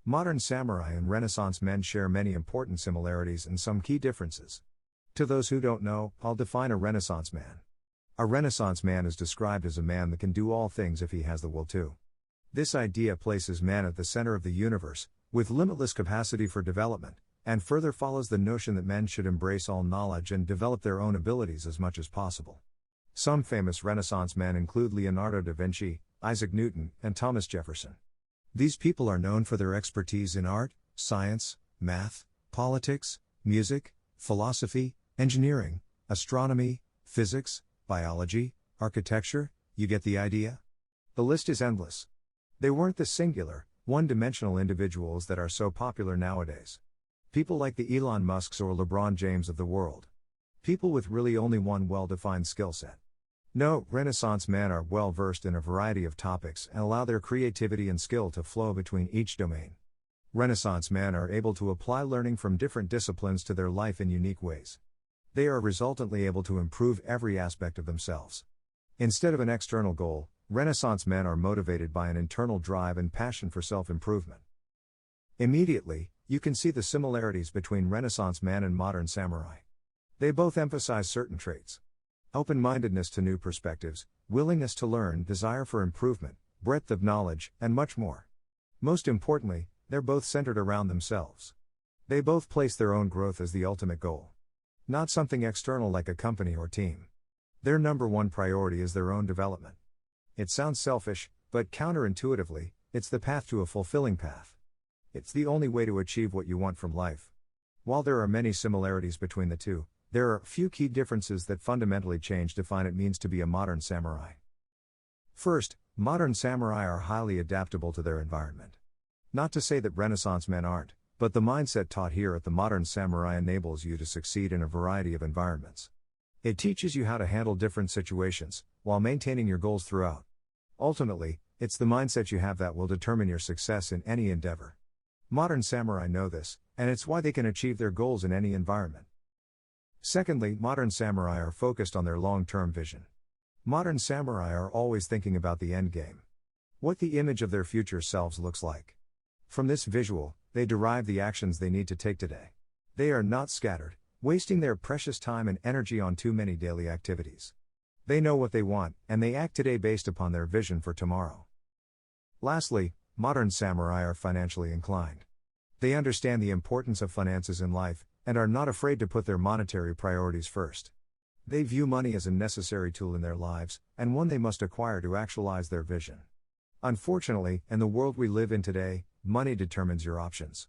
Modern samurai and Renaissance men share many important similarities and some key differences. To those who don't know, I'll define a Renaissance man. A Renaissance man is described as a man that can do all things if he has the will to. This idea places man at the center of the universe, with limitless capacity for development, and further follows the notion that men should embrace all knowledge and develop their own abilities as much as possible. Some famous Renaissance men include Leonardo da Vinci, Isaac Newton, and Thomas Jefferson. These people are known for their expertise in art, science, math, politics, music, philosophy, engineering, astronomy, physics, biology, architecture. You get the idea? The list is endless. They weren't the singular, one-dimensional individuals that are so popular nowadays. People like the Elon Musks or LeBron James of the world. People with really only one well-defined skill set. No, Renaissance men are well-versed in a variety of topics and allow their creativity and skill to flow between each domain. Renaissance men are able to apply learning from different disciplines to their life in unique ways. They are resultantly able to improve every aspect of themselves. Instead of an external goal, Renaissance men are motivated by an internal drive and passion for self-improvement. Immediately, you can see the similarities between Renaissance man and modern samurai. They both emphasize certain traits: open-mindedness to new perspectives, willingness to learn, desire for improvement, breadth of knowledge, and much more. Most importantly, they're both centered around themselves. They both place their own growth as the ultimate goal. Not something external like a company or team. Their number one priority is their own development. It sounds selfish, but counterintuitively, it's the path to a fulfilling path. It's the only way to achieve what you want from life. While there are many similarities between the two, there are a few key differences that fundamentally define it means to be a modern samurai. First, modern samurai are highly adaptable to their environment. Not to say that Renaissance men aren't, but the mindset taught here at the modern samurai enables you to succeed in a variety of environments. It teaches you how to handle different situations, while maintaining your goals throughout. Ultimately, it's the mindset you have that will determine your success in any endeavor. Modern samurai know this, and it's why they can achieve their goals in any environment. Secondly, modern samurai are focused on their long-term vision. Modern samurai are always thinking about the end game. What the image of their future selves looks like. From this visual, they derive the actions they need to take today. They are not scattered, wasting their precious time and energy on too many daily activities. They know what they want, and they act today based upon their vision for tomorrow. Lastly, modern samurai are financially inclined. They understand the importance of finances in life, and are not afraid to put their monetary priorities first. They view money as a necessary tool in their lives, and one they must acquire to actualize their vision. Unfortunately, in the world we live in today, money determines your options.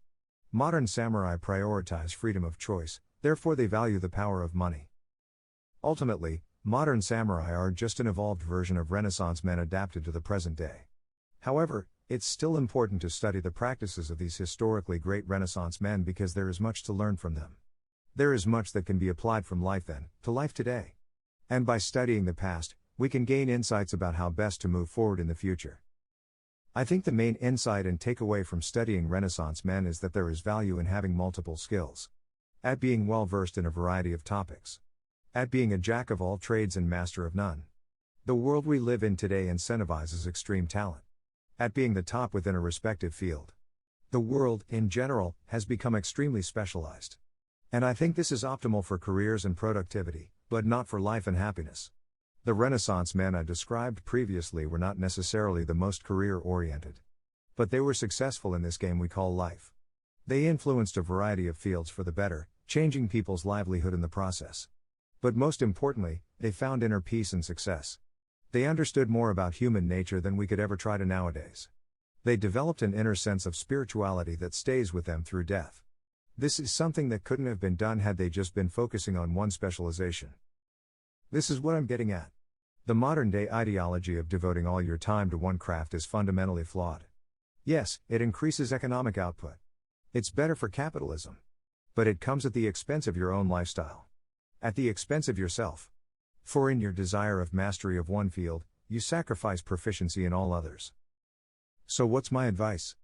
Modern samurai prioritize freedom of choice, therefore they value the power of money. Ultimately, modern samurai are just an evolved version of Renaissance men adapted to the present day. However, it's still important to study the practices of these historically great Renaissance men because there is much to learn from them. There is much that can be applied from life then, to life today. And by studying the past, we can gain insights about how best to move forward in the future. I think the main insight and takeaway from studying Renaissance men is that there is value in having multiple skills. At being well versed in a variety of topics. At being a jack of all trades and master of none. The world we live in today incentivizes extreme talent. At being the top within a respective field. The world, in general, has become extremely specialized. And I think this is optimal for careers and productivity, but not for life and happiness. The Renaissance men I described previously were not necessarily the most career-oriented. But they were successful in this game we call life. They influenced a variety of fields for the better, changing people's livelihood in the process. But most importantly, they found inner peace and success. They understood more about human nature than we could ever try to nowadays. They developed an inner sense of spirituality that stays with them through death. This is something that couldn't have been done had they just been focusing on one specialization. This is what I'm getting at. The modern-day ideology of devoting all your time to one craft is fundamentally flawed. Yes, it increases economic output. It's better for capitalism. But it comes at the expense of your own lifestyle. At the expense of yourself. For in your desire of mastery of one field, you sacrifice proficiency in all others. So what's my advice?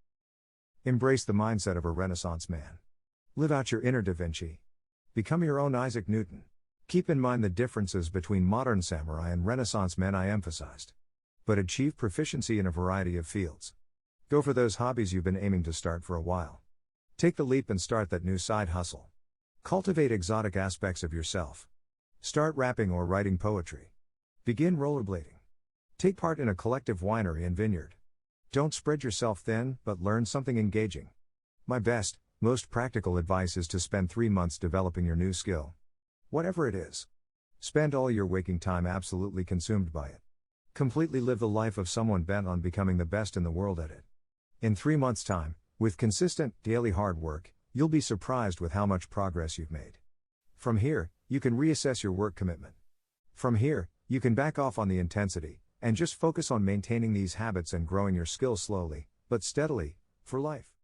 Embrace the mindset of a Renaissance man. Live out your inner Da Vinci. Become your own Isaac Newton. Keep in mind the differences between modern samurai and Renaissance men I emphasized. But achieve proficiency in a variety of fields. Go for those hobbies you've been aiming to start for a while. Take the leap and start that new side hustle. Cultivate exotic aspects of yourself. Start rapping or writing poetry. Begin rollerblading. Take part in a collective winery and vineyard. Don't spread yourself thin, but learn something engaging. My best, most practical advice is to spend 3 months developing your new skill. Whatever it is. Spend all your waking time absolutely consumed by it. Completely live the life of someone bent on becoming the best in the world at it. In 3 months' time, with consistent, daily hard work, you'll be surprised with how much progress you've made. From here, you can reassess your work commitment. From here, you can back off on the intensity, and just focus on maintaining these habits and growing your skills slowly, but steadily, for life.